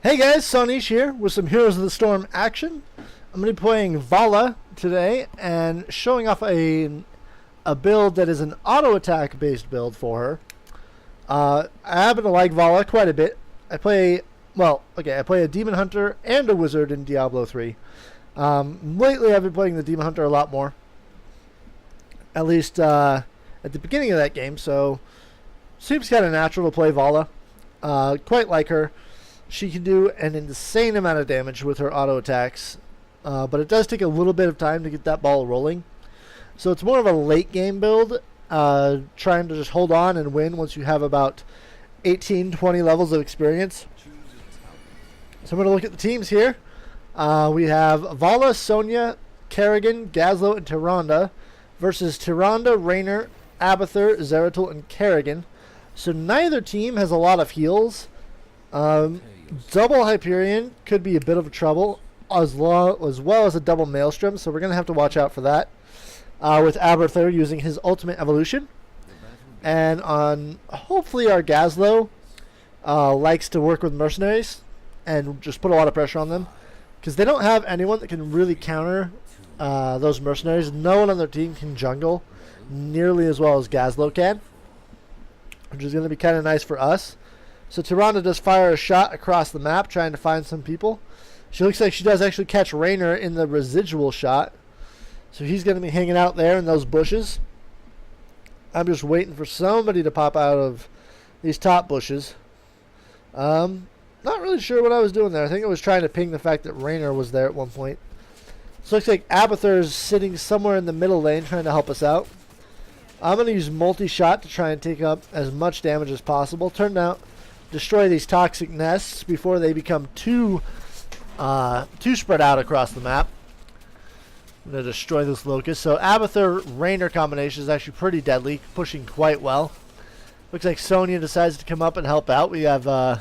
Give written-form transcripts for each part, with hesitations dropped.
Hey guys, Sauniche here with some Heroes of the Storm action. I'm going to be playing Valla today and showing off a build that is an auto attack based build for her. I happen to like Valla quite a bit. I play a Demon Hunter and a Wizard in Diablo 3. Lately I've been playing the Demon Hunter a lot more. At least at the beginning of that game, so seems kind of natural to play Valla. Quite like her. She can do an insane amount of damage with her auto attacks, but it does take a little bit of time to get that ball rolling. So it's more of a late game build, trying to just hold on and win once you have about 18-20 levels of experience. So I'm going to look at the teams here. We have Valla, Sonia, Kerrigan, Gazlo, and Tyrande versus Tyrande, Raynor, Abathur, Zeratul, and Kerrigan. So neither team has a lot of heals. Double Hyperion could be a bit of trouble, as well as a double Maelstrom, so we're going to have to watch out for that. With Abathur using his ultimate evolution. And on, hopefully our Gazlo likes to work with mercenaries and just put a lot of pressure on them, because they don't have anyone that can really counter those mercenaries. No one on their team can jungle nearly as well as Gazlo can, which is going to be kind of nice for us. So Tyrande does fire a shot across the map, trying to find some people. She looks like she does actually catch Raynor in the residual shot. So he's going to be hanging out there in those bushes. I'm just waiting for somebody to pop out of these top bushes. Not really sure what I was doing there. I think I was trying to ping the fact that Raynor was there at one point. So looks like Abathur is sitting somewhere in the middle lane trying to help us out. I'm going to use multi-shot to try and take up as much damage as possible. Destroy these toxic nests before they become too spread out across the map. I'm going to destroy this locust. So Abathur-Raynor combination is actually pretty deadly, pushing quite well. Looks like Sonia decides to come up and help out. We have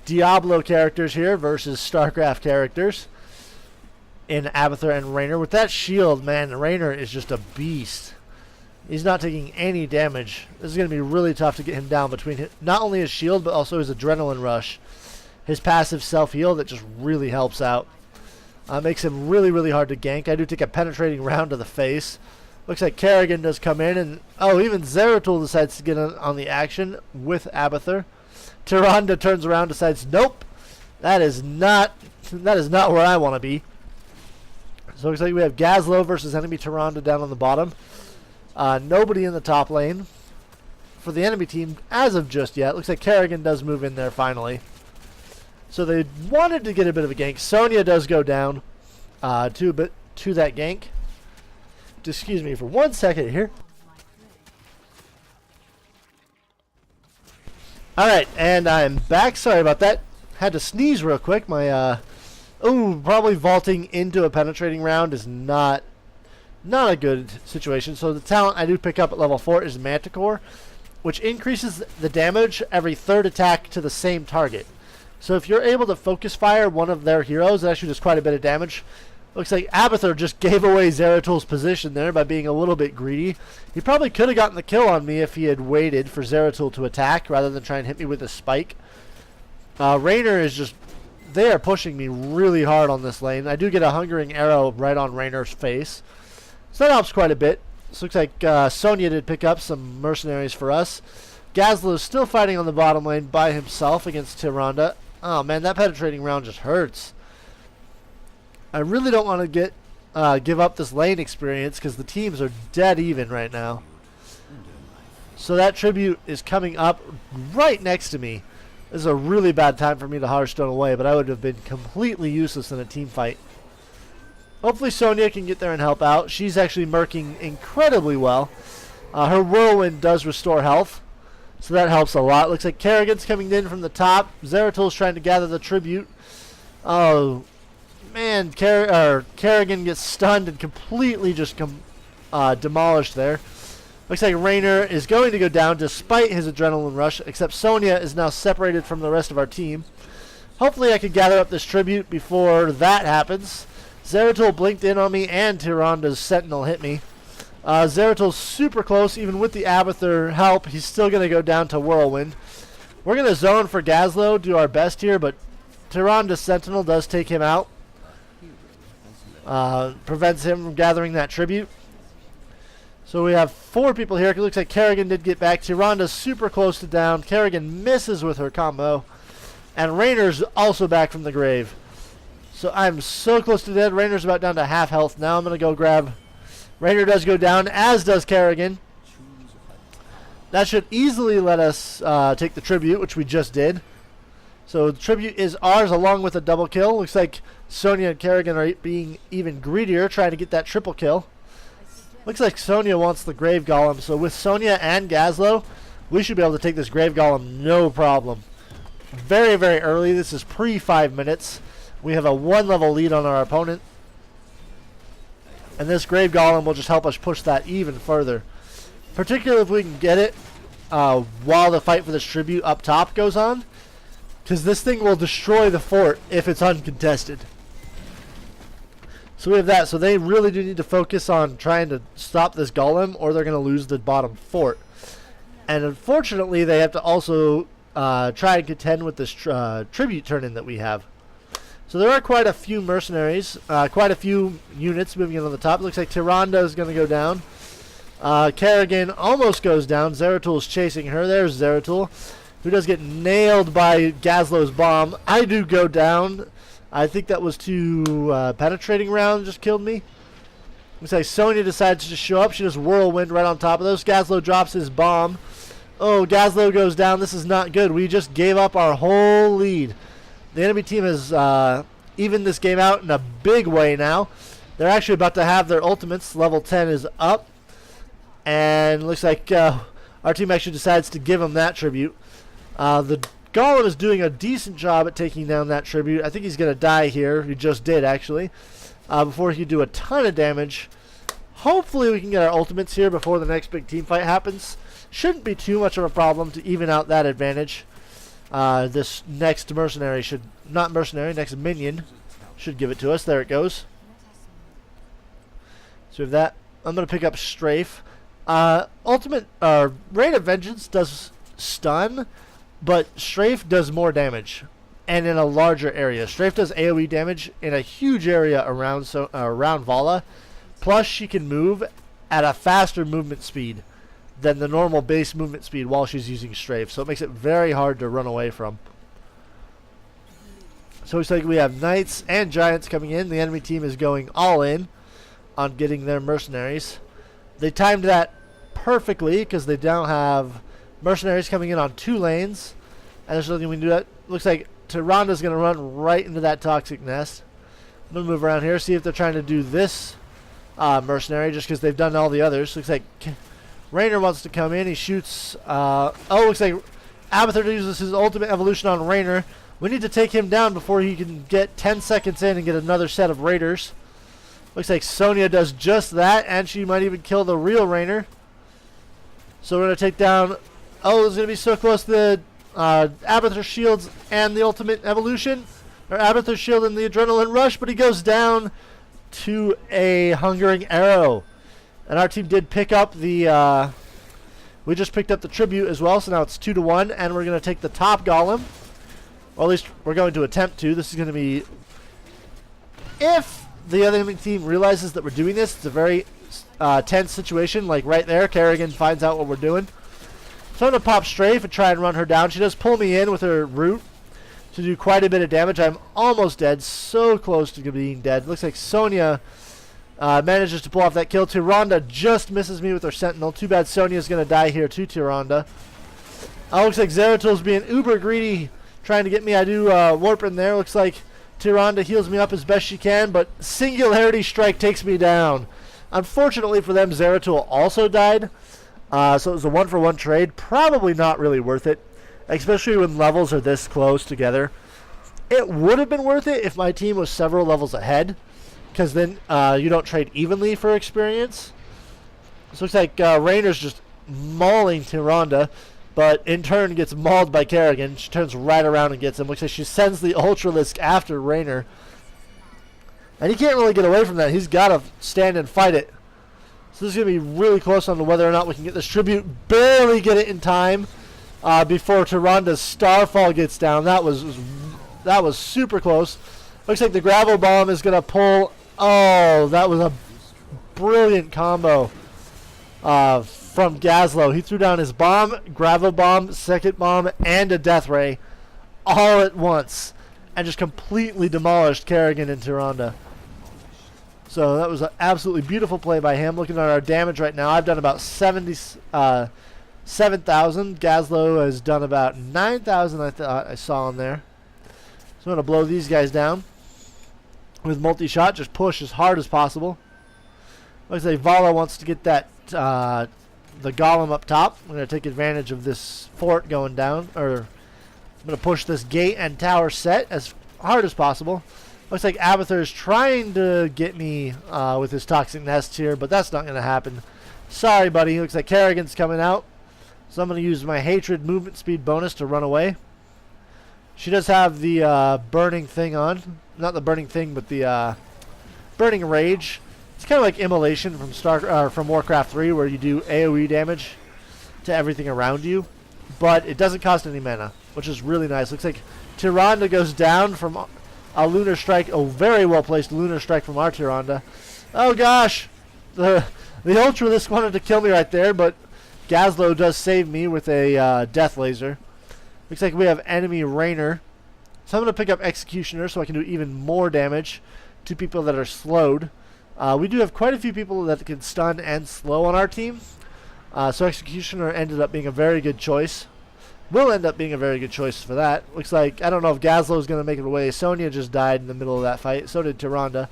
Diablo characters here versus StarCraft characters in Abathur and Raynor. With that shield, man, Raynor is just a beast. He's not taking any damage. This is going to be really tough to get him down between not only his shield, but also his adrenaline rush. His passive self-heal that just really helps out. Makes him really, really hard to gank. I do take a penetrating round to the face. Looks like Kerrigan does come in, and even Zeratul decides to get on the action with Abathur. Tyrande turns around, decides, nope, that is not where I want to be. So it looks like we have Gazlo versus enemy Tyrande down on the bottom. Nobody in the top lane for the enemy team as of just yet. Looks like Kerrigan does move in there finally. So they wanted to get a bit of a gank. Sonia does go down to that gank. Just excuse me for 1 second here. Alright, and I'm back. Sorry about that. Had to sneeze real quick. My probably vaulting into a penetrating round is not a good situation. So the talent I do pick up at level 4 is Manticore, which increases the damage every third attack to the same target. So if you're able to focus fire one of their heroes, it actually does quite a bit of damage. Looks like Abathur just gave away Zeratul's position there by being a little bit greedy. He probably could have gotten the kill on me if he had waited for Zeratul to attack rather than try and hit me with a spike. Raynor is just... They are pushing me really hard on this lane. I do get a hungering arrow right on Raynor's face. So that helps quite a bit. This looks like Sonia did pick up some mercenaries for us. Gazlo is still fighting on the bottom lane by himself against Tyrande. Oh man, that penetrating round just hurts. I really don't want to give up this lane experience because the teams are dead even right now. So that tribute is coming up right next to me. This is a really bad time for me to Hearthstone away, but I would have been completely useless in a team fight. Hopefully Sonia can get there and help out. She's actually murking incredibly well. Her whirlwind does restore health, so that helps a lot. Looks like Kerrigan's coming in from the top. Zeratul's trying to gather the tribute. Oh man, Kerrigan gets stunned and completely just demolished there. Looks like Raynor is going to go down despite his adrenaline rush, except Sonia is now separated from the rest of our team. Hopefully I can gather up this tribute before that happens. Zeratul blinked in on me, and Tyrande's Sentinel hit me. Zeratul's super close, even with the Abathur help. He's still going to go down to Whirlwind. We're going to zone for Gazlo, do our best here, but Tyranda's Sentinel does take him out. Prevents him from gathering that tribute. So we have 4 people here. It looks like Kerrigan did get back. Tyranda's super close to down. Kerrigan misses with her combo. And Rainer's also back from the grave. So I'm so close to dead. Rainer's about down to half health now. I'm going to go grab... Rainer does go down, as does Kerrigan. That should easily let us take the tribute, which we just did. So the tribute is ours along with a double kill. Looks like Sonia and Kerrigan are being even greedier, trying to get that triple kill. Looks like Sonia wants the Grave Golem. So with Sonia and Gazlo, we should be able to take this Grave Golem no problem. Very, very early. This is pre-5 minutes. We have a 1-level lead on our opponent. And this Grave Golem will just help us push that even further. Particularly if we can get it while the fight for this tribute up top goes on. Because this thing will destroy the fort if it's uncontested. So we have that. So they really do need to focus on trying to stop this golem, or they're going to lose the bottom fort. And unfortunately, they have to also try and contend with this tribute turn-in that we have. So there are quite a few mercenaries, quite a few units moving in on the top. It looks like Tyrande is going to go down. Kerrigan almost goes down. Zeratul's chasing her. There's Zeratul, who does get nailed by Gazlo's bomb. I do go down. I think that was too penetrating round just killed me. Looks like Sonia decides to just show up. She just whirlwind right on top of those. Gazlo drops his bomb. Oh, Gazlo goes down. This is not good. We just gave up our whole lead. The enemy team has evened this game out in a big way now. They're actually about to have their ultimates. Level 10 is up. And looks like our team actually decides to give them that tribute. The Golem is doing a decent job at taking down that tribute. I think he's going to die here. He just did, actually. Before he could do a ton of damage. Hopefully we can get our ultimates here before the next big team fight happens. Shouldn't be too much of a problem to even out that advantage. This next mercenary should... Not mercenary, next minion should give it to us. There it goes. So we have that. I'm going to pick up Strafe. Ultimate... Rain of Vengeance does stun, but Strafe does more damage. And in a larger area. Strafe does AoE damage in a huge area around Valla. Plus she can move at a faster movement speed than the normal base movement speed while she's using Strafe. So it makes it very hard to run away from. So it's like we have Knights and Giants coming in. The enemy team is going all in on getting their mercenaries. They timed that perfectly because they now have mercenaries coming in on 2 lanes. And there's nothing we can do that. Looks like Tyranda's going to run right into that toxic nest. I'm going to move around here, see if they're trying to do this mercenary just because they've done all the others. Looks like Rainer wants to come in. He shoots... looks like Abathur uses his ultimate evolution on Rainer. We need to take him down before he can get 10 seconds in and get another set of Raiders. Looks like Sonia does just that, and she might even kill the real Rainer. So we're going to take down... Oh, it's going to be so close to the Abathur shields and the ultimate evolution. Or Abathur shield and the adrenaline rush, but he goes down to a hungering arrow. And our team did pick up the... we just picked up the tribute as well, so now it's 2-1, and we're going to take the top golem. Or at least we're going to attempt to. This is going to be... If the other enemy team realizes that we're doing this, it's a very tense situation. Like right there, Kerrigan finds out what we're doing. So I'm going to pop Strafe and try and run her down. She does pull me in with her root to do quite a bit of damage. I'm almost dead. So close to being dead. Looks like Sonia manages to pull off that kill. Tyrande just misses me with her Sentinel. Too bad Sonia's going to die here too, Tyrande. Looks like Zeratul's being uber greedy, trying to get me. I do warp in there. Looks like Tyrande heals me up as best she can, but Singularity Strike takes me down. Unfortunately for them, Zeratul also died. So it was a 1-for-1 trade. Probably not really worth it, especially when levels are this close together. It would have been worth it if my team was several levels ahead, because then you don't trade evenly for experience. So it looks like Rainer's just mauling Tyrande, but in turn gets mauled by Kerrigan. She turns right around and gets him. Looks like she sends the Ultralisk after Rainer. And he can't really get away from that. He's got to stand and fight it. So this is going to be really close on to whether or not we can get this tribute. Barely get it in time before Tyrande's Starfall gets down. That was That was super close. Looks like the gravel bomb is going to pull. Oh, that was a brilliant combo from Gazlo. He threw down his bomb, gravel bomb, second bomb, and a death ray all at once and just completely demolished Kerrigan and Tyrande. So that was an absolutely beautiful play by him. Looking at our damage right now, I've done about 7,000. Gazlo has done about 9,000, I thought I saw in there. So I'm going to blow these guys down with multi-shot. Just push as hard as possible. Like I say, Valla wants to get that the golem up top. I'm going to take advantage of this fort going down. Or I'm going to push this gate and tower set as hard as possible. Looks like Abathur is trying to get me with his toxic nest here, but that's not going to happen. Sorry, buddy. Looks like Kerrigan's coming out. So I'm going to use my hatred movement speed bonus to run away. She does have the burning thing on. Not the burning thing, but the burning rage. It's kind of like immolation from Warcraft 3, where you do AoE damage to everything around you. But it doesn't cost any mana, which is really nice. Looks like Tyrande goes down from a lunar strike. A very well placed lunar strike from our Tyrande. Oh gosh, the Ultralisk wanted to kill me right there, but Gazlo does save me with a death laser. Looks like we have enemy Rainer. So I'm going to pick up Executioner so I can do even more damage to people that are slowed. We do have quite a few people that can stun and slow on our team. So Executioner ended up being a very good choice. Will end up being a very good choice for that. Looks like, I don't know if Gazlo is going to make it away. Sonia just died in the middle of that fight. So did Tyrande.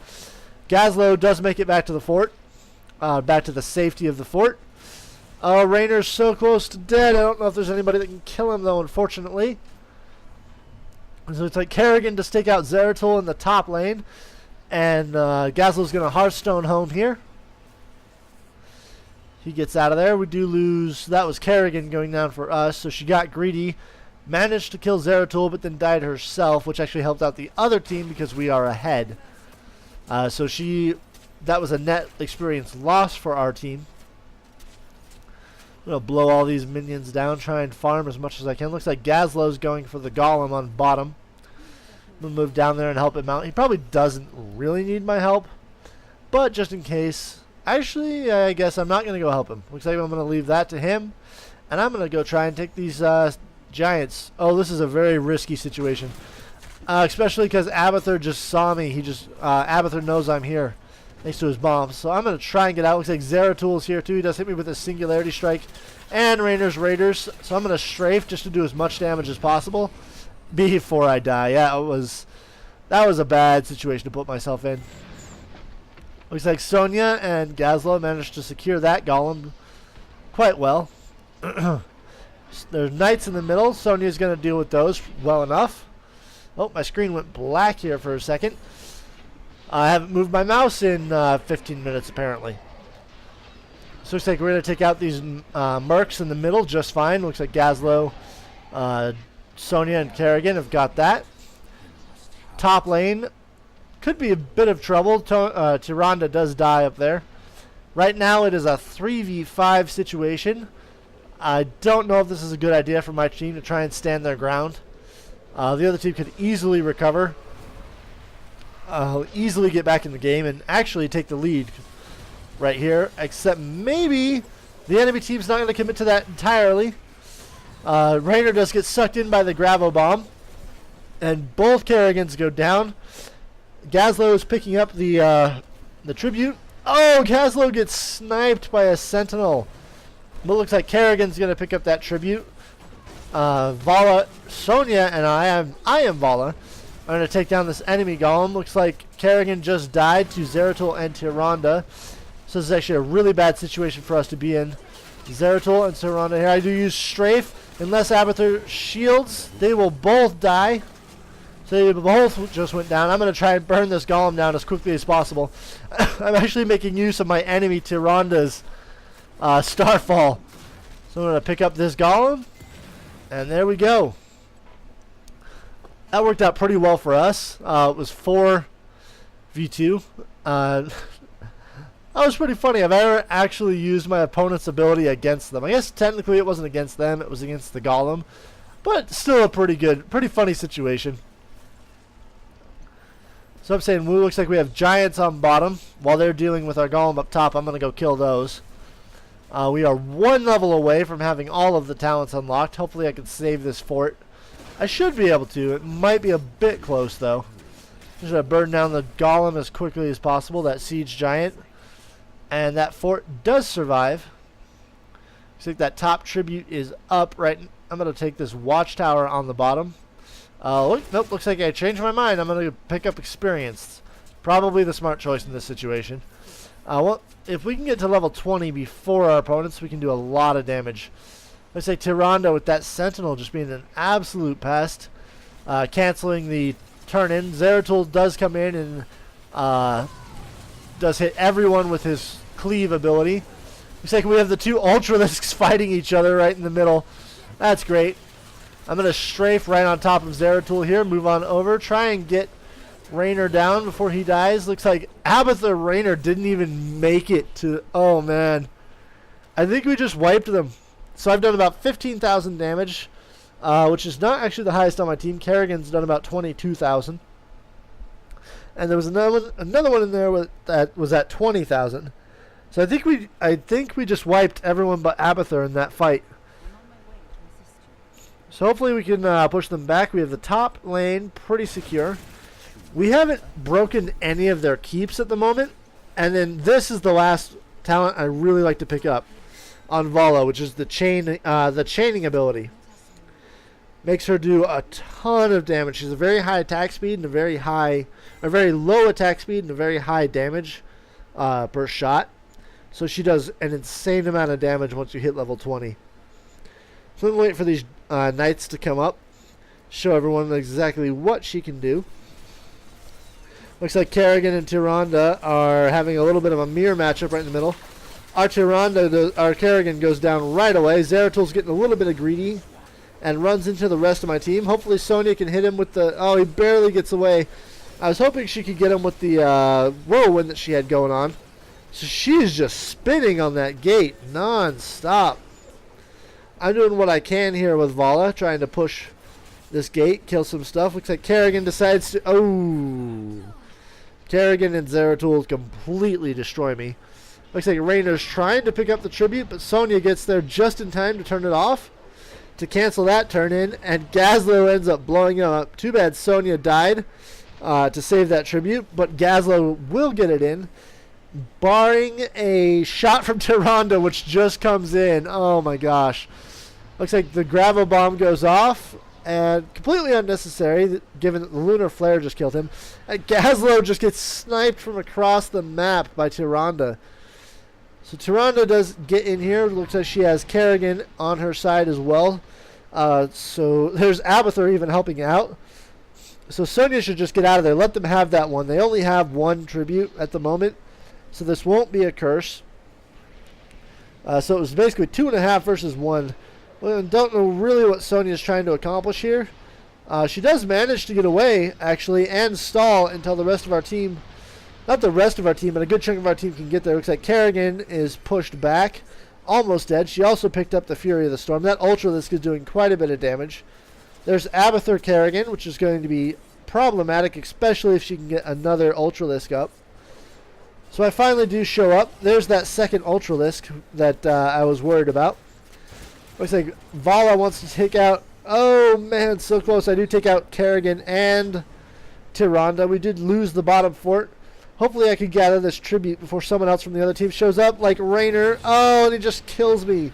Gazlo does make it back to the fort. Back to the safety of the fort. Rainer's so close to dead. I don't know if there's anybody that can kill him, though, unfortunately. So it's like Kerrigan to stake out Zeratul in the top lane. And Gazlo's going to Hearthstone home here. He gets out of there. We do lose. That was Kerrigan going down for us. So she got greedy. Managed to kill Zeratul, but then died herself, which actually helped out the other team because we are ahead. So that was a net experience loss for our team. I'm going to blow all these minions down, try and farm as much as I can. Looks like Gazlo's going for the golem on bottom. I'm going to move down there and help him out. He probably doesn't really need my help, but just in case. Actually, I guess I'm not going to go help him. Looks like I'm going to leave that to him, and I'm going to go try and take these giants. Oh, this is a very risky situation, especially because Abathur just saw me. Abathur knows I'm here, thanks to his bombs. So I'm going to try and get out. Looks like Zeratul is here too. He does hit me with a Singularity Strike and Rainer's Raiders. So I'm going to strafe just to do as much damage as possible before I die. Yeah, that was a bad situation to put myself in. Looks like Sonia and Gazlo managed to secure that golem quite well. There's knights in the middle. Sonia's going to deal with those well enough. Oh, my screen went black here for a second. I haven't moved my mouse in 15 minutes, apparently. So looks like we're going to take out these mercs in the middle just fine. Looks like Gazlo, Sonia, and Kerrigan have got that. Top lane could be a bit of trouble. Tyrande does die up there. Right now it is a 3v5 situation. I don't know if this is a good idea for my team to try and stand their ground. The other team could easily recover. Easily get back in the game and actually take the lead right here, except maybe the enemy team's not going to commit to that entirely. Rainer does get sucked in by the Gravo Bomb, and both Kerrigans go down. Gazlo is picking up the tribute. Oh, Gazlo gets sniped by a sentinel. But it looks like Kerrigan's going to pick up that tribute. Valla, Sonia, and I am Valla. I'm going to take down this enemy golem. Looks like Kerrigan just died to Zeratul and Tyrande. So this is actually a really bad situation for us to be in. Zeratul and Tyrande here. I do use strafe. Unless Abathur shields, they will both die. So they both just went down. I'm going to try and burn this golem down as quickly as possible. I'm actually making use of my enemy Tyrande's Starfall. So I'm going to pick up this golem. And there we go. That worked out pretty well for us. It was 4v2. That was pretty funny. I've never actually used my opponent's ability against them. I guess technically it wasn't against them. It was against the golem. But still a pretty funny situation. So I'm saying, it looks like we have giants on bottom. While they're dealing with our golem up top, I'm going to go kill those. We are 1 level away from having all of the talents unlocked. Hopefully I can save this fort. I should be able to. It might be a bit close, though. Just going to burn down the golem as quickly as possible, that siege giant. And that fort does survive. I think that top tribute is up right. I'm going to take this watchtower on the bottom. Nope, looks like I changed my mind. I'm going to pick up experience. Probably the smart choice in this situation. Well, if we can get to level 20 before our opponents, we can do a lot of damage. Let's say Tyrande with that Sentinel just being an absolute pest. Canceling the turn-in. Zeratul does come in and does hit everyone with his cleave ability. Looks like we have the 2 Ultralisks fighting each other right in the middle. That's great. I'm going to strafe right on top of Zeratul here. Move on over. Try and get Raynor down before he dies. Looks like Abathur Raynor didn't even make it to... Oh, man. I think we just wiped them. So I've done about 15,000 damage, which is not actually the highest on my team. Kerrigan's done about 22,000. And there was another one in there that was at 20,000. So I think we just wiped everyone but Abathur in that fight. So hopefully we can push them back. We have the top lane pretty secure. We haven't broken any of their keeps at the moment. And then this is the last talent I really like to pick up on Valla, which is the chaining ability. Makes her do a ton of damage. She's a very high attack speed and a very low attack speed and a very high damage per shot. So she does an insane amount of damage once you hit level 20. So I'm waiting for these knights to come up, show everyone exactly what she can do. Looks like Kerrigan and Tyrande are having a little bit of a mirror matchup right in the middle. Our Kerrigan goes down right away. Zeratul's getting a little bit of greedy and runs into the rest of my team. Hopefully Sonia can hit him with the... Oh, he barely gets away. I was hoping she could get him with the whirlwind that she had going on. So she is just spinning on that gate non-stop. I'm doing what I can here with Valla, trying to push this gate, kill some stuff. Looks like Kerrigan decides to... Oh! Kerrigan and Zeratul completely destroy me. Looks like Raynor's trying to pick up the tribute, but Sonia gets there just in time to turn it off, to cancel that turn in, and Gazlo ends up blowing him up. Too bad Sonia died to save that tribute, but Gazlo will get it in, barring a shot from Tyrande, which just comes in. Oh my gosh. Looks like the gravel bomb goes off, and completely unnecessary, given that the lunar flare just killed him. And Gazlo just gets sniped from across the map by Tyrande. So Tyrande does get in here. Looks like she has Kerrigan on her side as well. So there's Abathur even helping out. So Sonia should just get out of there. Let them have that one. They only have 1 tribute at the moment, so this won't be a curse. So it was basically 2.5 versus 1. Well, I don't know really what Sonia's trying to accomplish here. She does manage to get away, actually, and stall until the rest of our team... Not the rest of our team, but a good chunk of our team can get there. Looks like Kerrigan is pushed back, almost dead. She also picked up the Fury of the Storm. That Ultralisk is doing quite a bit of damage. There's Abathur Kerrigan, which is going to be problematic, especially if she can get another Ultralisk up. So I finally do show up. There's that second Ultralisk that I was worried about. Looks like Valla wants to take out... Oh, man, so close. I do take out Kerrigan and Tyrande. We did lose the bottom fort. Hopefully I can gather this tribute before someone else from the other team shows up, like Raynor. Oh, and he just kills me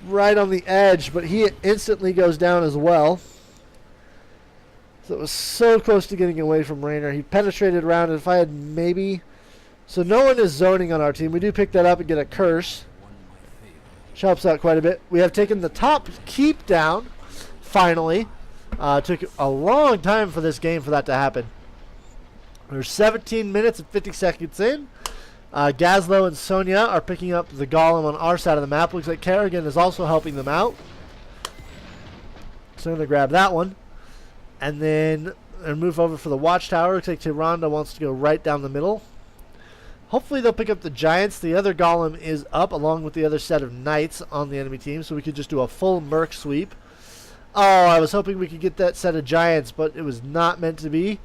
right on the edge, but he instantly goes down as well. So it was so close to getting away from Raynor. He penetrated around, and if I had maybe... So no one is zoning on our team. We do pick that up and get a curse, which helps out quite a bit. We have taken the top keep down, finally. Took a long time for this game for that to happen. We're 17 minutes and 50 seconds in. Gazlo and Sonia are picking up the Golem on our side of the map. Looks like Kerrigan is also helping them out. So I'm going to grab that one. And then move over for the Watchtower. Looks like Tyrande wants to go right down the middle. Hopefully they'll pick up the Giants. The other Golem is up along with the other set of Knights on the enemy team. So we could just do a full Merc sweep. Oh, I was hoping we could get that set of Giants, but it was not meant to be.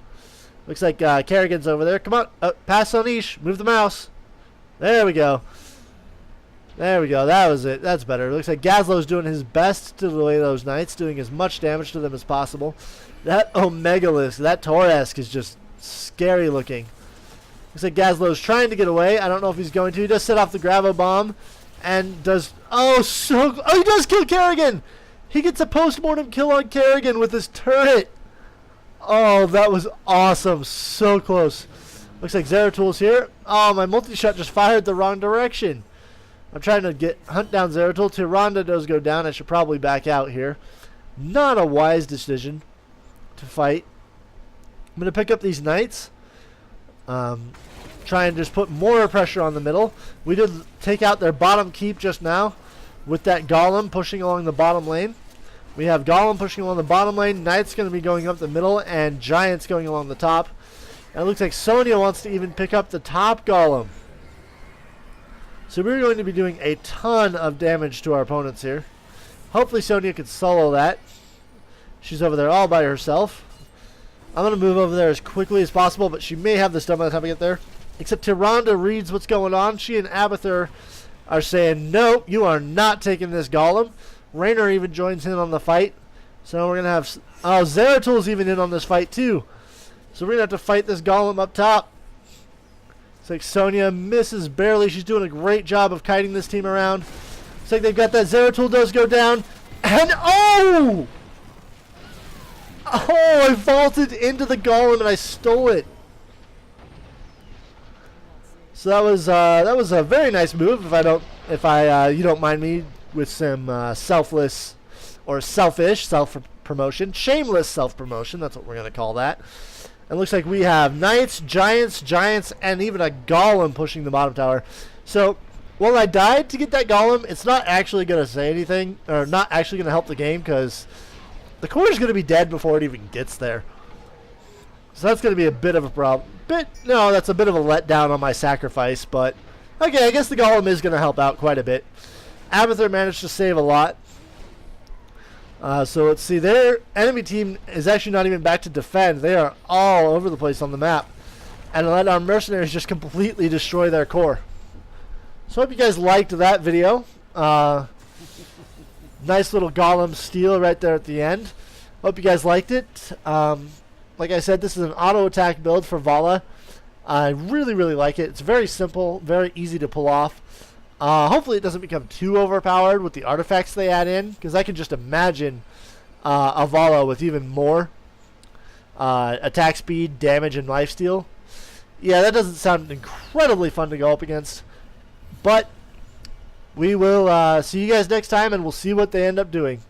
Looks like Kerrigan's over there. Come on, pass Sauniche. Move the mouse. There we go. There we go. That was it. That's better. It looks like Gazlo's doing his best to delay those knights, doing as much damage to them as possible. That Omegalisk, that Torresk is just scary looking. Looks like Gazlo's trying to get away. I don't know if he's going to. He does set off the Gravo Bomb and does... Oh, he does kill Kerrigan! He gets a post-mortem kill on Kerrigan with his turret. Oh, that was awesome. So close. Looks like Zeratul here. Oh, my multi-shot just fired the wrong direction. I'm trying to hunt down Zeratul. Tyrande does go down. I should probably back out here. Not a wise decision to fight. I'm going to pick up these knights. Try and just put more pressure on the middle. We did take out their bottom keep just now with that Golem pushing along the bottom lane. We have Golem pushing along the bottom lane. Knights going to be going up the middle, and Giants going along the top. And it looks like Sonia wants to even pick up the top Golem. So we're going to be doing a ton of damage to our opponents here. Hopefully Sonia can solo that. She's over there all by herself. I'm going to move over there as quickly as possible, but she may have this done by the time I get there. Except Tyrande reads what's going on. She and Abathur are saying, no, you are not taking this Golem. Raynor even joins in on the fight. So we're going to have... Oh, Zeratul's even in on this fight too. So we're going to have to fight this Golem up top. It's like Sonia misses barely. She's doing a great job of kiting this team around. It's like they've got that. Zeratul does go down. And oh! Oh, I vaulted into the Golem and I stole it. So that was a very nice move. If you don't mind me with some selfless or selfish self-promotion, shameless self-promotion. That's what we're gonna call that. It looks like we have Knights, Giants, and even a Golem pushing the bottom tower. So, while I died to get that Golem, it's not actually going to say anything, or not actually going to help the game, because the core is going to be dead before it even gets there. So that's going to be a bit of a problem. No, that's a bit of a letdown on my sacrifice, but okay, I guess the Golem is going to help out quite a bit. Abathur managed to save a lot. So let's see, their enemy team is actually not even back to defend. They are all over the place on the map. And let our mercenaries just completely destroy their core. So I hope you guys liked that video. Nice little Golem steal right there at the end. Hope you guys liked it. Like I said, this is an auto attack build for Valla. I really, really like it. It's very simple, very easy to pull off. Hopefully it doesn't become too overpowered with the artifacts they add in, because I can just imagine a Valla with even more attack speed, damage, and lifesteal. Yeah, that doesn't sound incredibly fun to go up against. But we will see you guys next time, and we'll see what they end up doing.